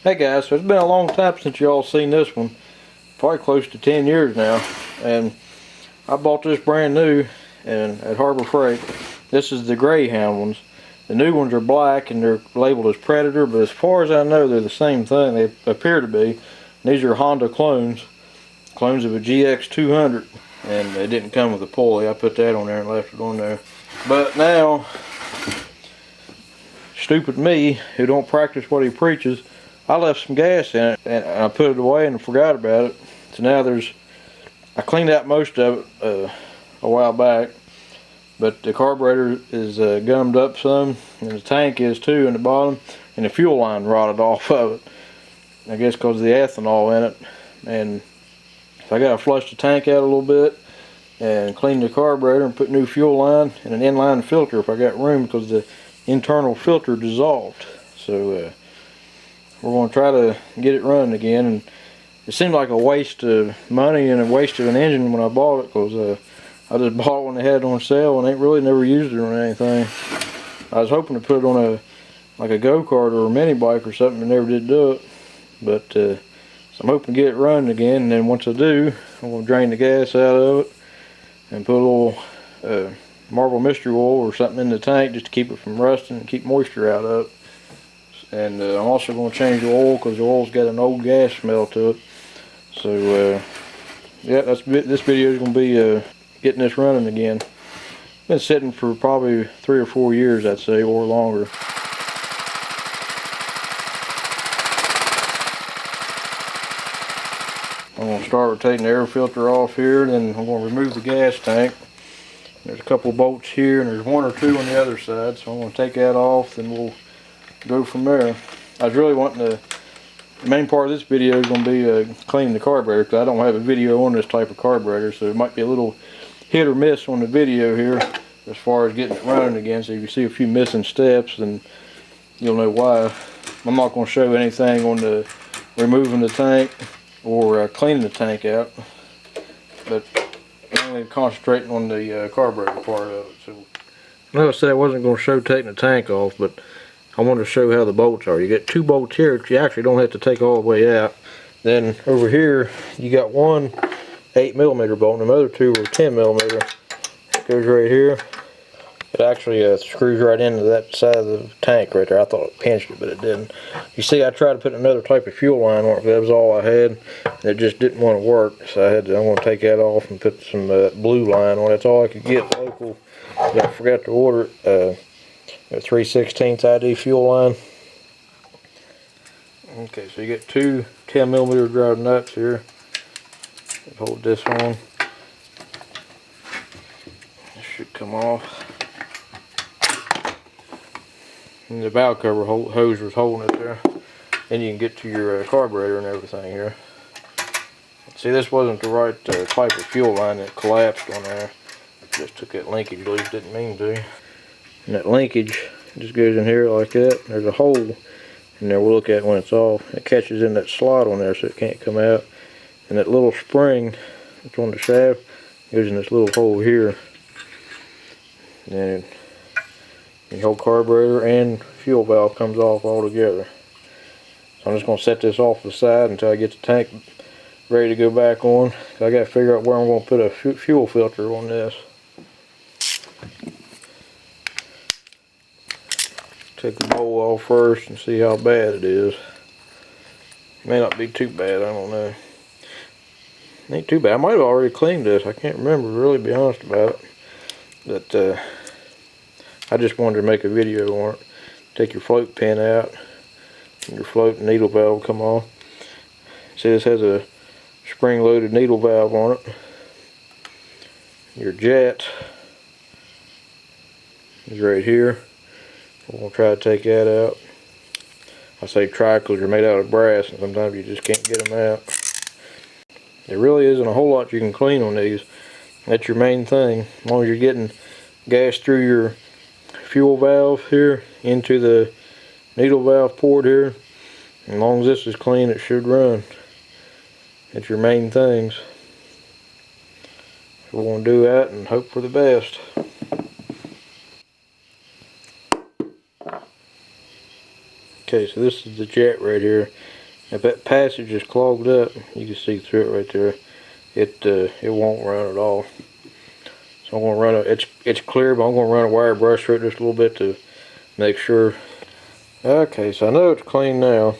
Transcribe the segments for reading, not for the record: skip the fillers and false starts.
Hey guys, so it's been a long time since you all seen this one. Probably close to 10 years now. And I bought this brand new at Harbor Freight. This is the Greyhound ones. The new ones are black and they're labeled as Predator, but as far as I know they're the same thing. They appear to be. These are Honda clones of a GX200. And they didn't come with a pulley. I put that on there and left it on there. But now, stupid me, who don't practice what he preaches, I left some gas in it and I put it away and forgot about it. So now I cleaned out most of it a while back, but the carburetor is gummed up some, and the tank is too in the bottom, and the fuel line rotted off of it. I guess because of the ethanol in it. And so I got to flush the tank out a little bit and clean the carburetor and put new fuel line and an inline filter if I got room, because the internal filter dissolved. So we're going to try to get it running again. And it seemed like a waste of money and a waste of an engine when I bought it, because I just bought it when they had it on sale and ain't really never used it on anything. I was hoping to put it on like a go-kart or a mini bike or something, and never did do it. But so I'm hoping to get it running again, and then once I do, I'm going to drain the gas out of it and put a little Marble Mystery Oil or something in the tank just to keep it from rusting and keep moisture out of it. And I'm also going to change the oil, because the oil's got an old gas smell to it. So yeah, this video is going to be getting this running again. Been sitting for probably 3 or 4 years, I'd say, or longer. I'm going to start with taking the air filter off here, and then I'm going to remove the gas tank. There's a couple bolts here, and there's 1 or 2 on the other side, so I'm going to take that off, then we'll go from there. I was really wanting to, the main part of this video is going to be cleaning the carburetor, because I don't have a video on this type of carburetor, so it might be a little hit or miss on the video here as far as getting it running again. So if you see a few missing steps, then you'll know why. I'm not going to show anything on the removing the tank or cleaning the tank out, but mainly concentrating on the carburetor part of it. So, like I said, I wasn't going to show taking the tank off, but I wanted to show how the bolts are. You get 2 bolts here that you actually don't have to take all the way out. Then over here, you got one 8mm bolt, and the other 2 are 10mm. It goes right here. It actually screws right into that side of the tank right there. I thought it pinched it, but it didn't. You see, I tried to put another type of fuel line on it, but that was all I had, and it just didn't want to work. So I'm going to take that off and put some blue line on it. That's all I could get local. But I forgot to order a 3/16 ID fuel line. Okay, so you get 2 10mm drive nuts here. Hold this on. This should come off. And the valve cover hose was holding it there. Then you can get to your carburetor and everything here. See, this wasn't the right type of fuel line. That collapsed on there. Just took that linkage loose, didn't mean to. And that linkage just goes in here like that. There's a hole in there we'll look at when it's off. It catches in that slot on there so it can't come out. And that little spring that's on the shaft goes in this little hole here. And the whole carburetor and fuel valve comes off all together. So I'm just going to set this off to the side until I get the tank ready to go back on. I got to figure out where I'm going to put a fuel filter on this. Take the bowl off first and see how bad it is. It may not be too bad, I don't know. It ain't too bad. I might have already cleaned this. I can't remember, really, to be honest about it. But I just wanted to make a video on it. Take your float pin out, and your float and needle valve will come off. See, this has a spring-loaded needle valve on it. Your jet is right here. We're going to try to take that out. I say try because they're made out of brass, and sometimes you just can't get them out. There really isn't a whole lot you can clean on these. That's your main thing. As long as you're getting gas through your fuel valve here into the needle valve port here, as long as this is clean, it should run. That's your main things. So we're going to do that and hope for the best. Okay, so this is the jet right here. If that passage is clogged up, you can see through it right there. It won't run at all. So I'm gonna run it's clear, but I'm gonna run a wire brush through it just a little bit to make sure. Okay, so I know it's clean now.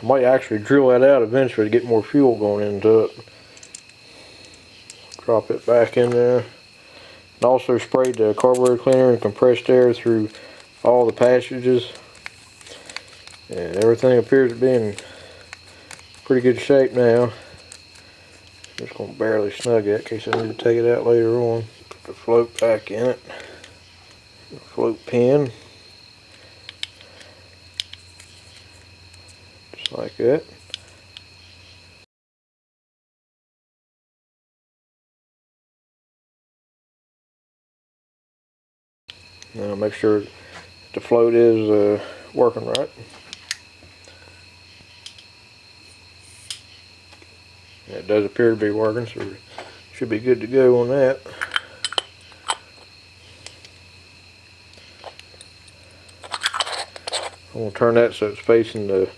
I might actually drill that out eventually to get more fuel going into it. Drop it back in there. And also sprayed the carburetor cleaner and compressed air through all the passages. And everything appears to be in pretty good shape now. Just going to barely snug it in case I need to take it out later on. Put the float back in it. The float pin. Just like that. Now make sure the float is working right. It does appear to be working, so we should be good to go on that. I'm going to turn that so it's facing the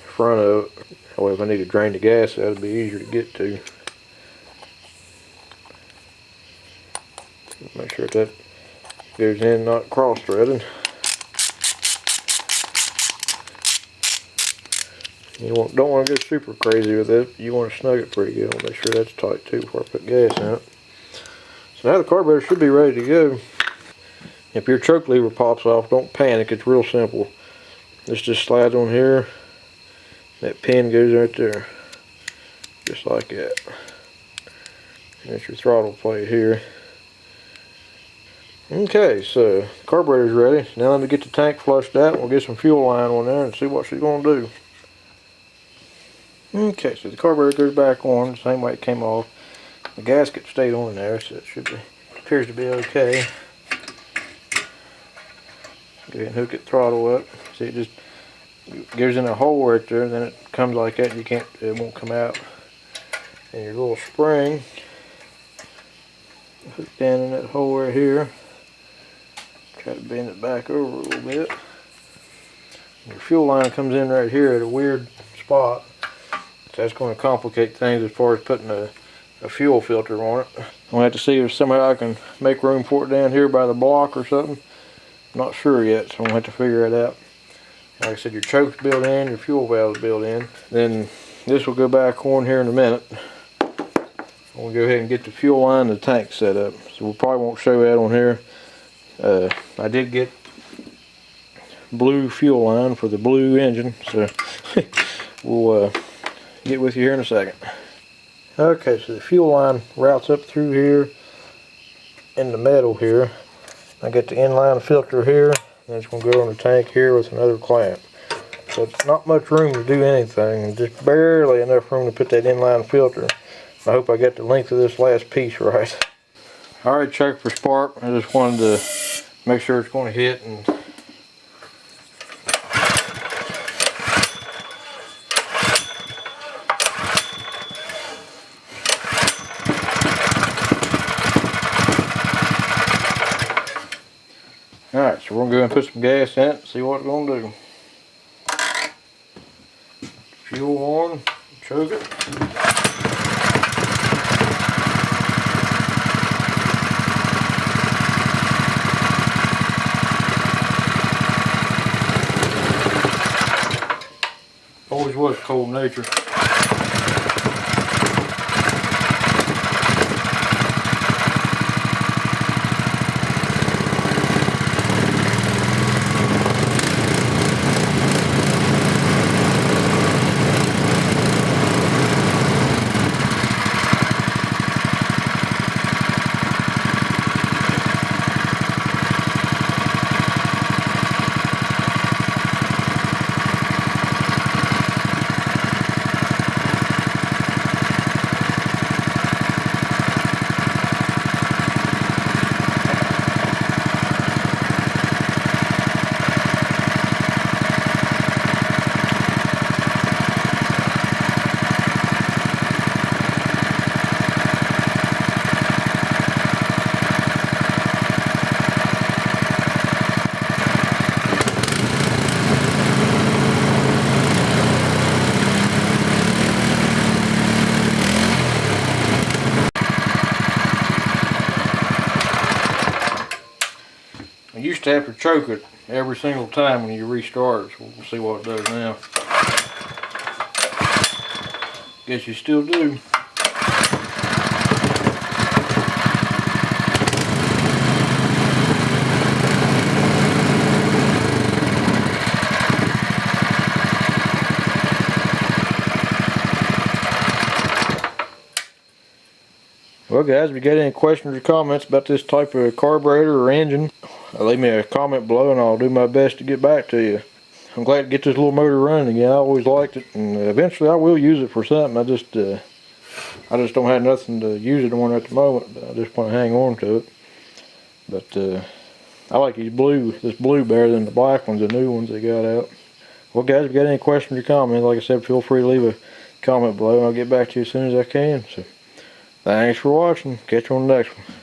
front of it. That way if I need to drain the gas out, it'll be easier to get to. Make sure that goes in, not cross-threaded. You don't want to go super crazy with it. You want to snug it pretty good. I'll make sure that's tight too before I put gas in it. So now the carburetor should be ready to go. If your choke lever pops off, don't panic. It's real simple. This just slides on here. That pin goes right there. Just like that. And that's your throttle plate here. Okay, so the carburetor's ready. Now let me get the tank flushed out and we'll get some fuel line on there and see what she's going to do. Okay, so the carburetor goes back on the same way it came off. The gasket stayed on there, so it appears to be okay. Go ahead and hook it throttle up. See, it just goes in a hole right there, and then it comes like that. It won't come out. And your little spring hook down in that hole right here. Try to bend it back over a little bit. And your fuel line comes in right here at a weird spot. That's going to complicate things as far as putting a fuel filter on it. I'm going to have to see if somehow I can make room for it down here by the block or something. I'm not sure yet, so I'm going to have to figure it out. Like I said, your choke's built in, your fuel valve's built in. Then this will go back on here in a minute. We'll go ahead and get the fuel line and the tank set up. So we probably won't show that on here. I did get blue fuel line for the blue engine, so we'll get with you here in a second. Okay, so the fuel line routes up through here in the metal here. I get the inline filter here, and it's going to go on the tank here with another clamp. So it's not much room to do anything, just barely enough room to put that inline filter. I hope I got the length of this last piece right. I already checked for spark. I just wanted to make sure it's going to hit and alright, so we're going to go and put some gas in it and see what it's going to do. Fuel on, choke it. Always was cold nature. have to choke it every single time when you restart it. So we'll see what it does now. Guess you still do. Well guys, if you got any questions or comments about this type of carburetor or engine, leave me a comment below and I'll do my best to get back to you. I'm glad to get this little motor running again. I always liked it, and eventually I will use it for something. I just don't have nothing to use it on at the moment. I just want to hang on to it. But I like this blue better than the black ones, the new ones they got out. Well guys, if you got any questions or comments, like I said, feel free to leave a comment below and I'll get back to you as soon as I can. So thanks for watching. Catch you on the next one.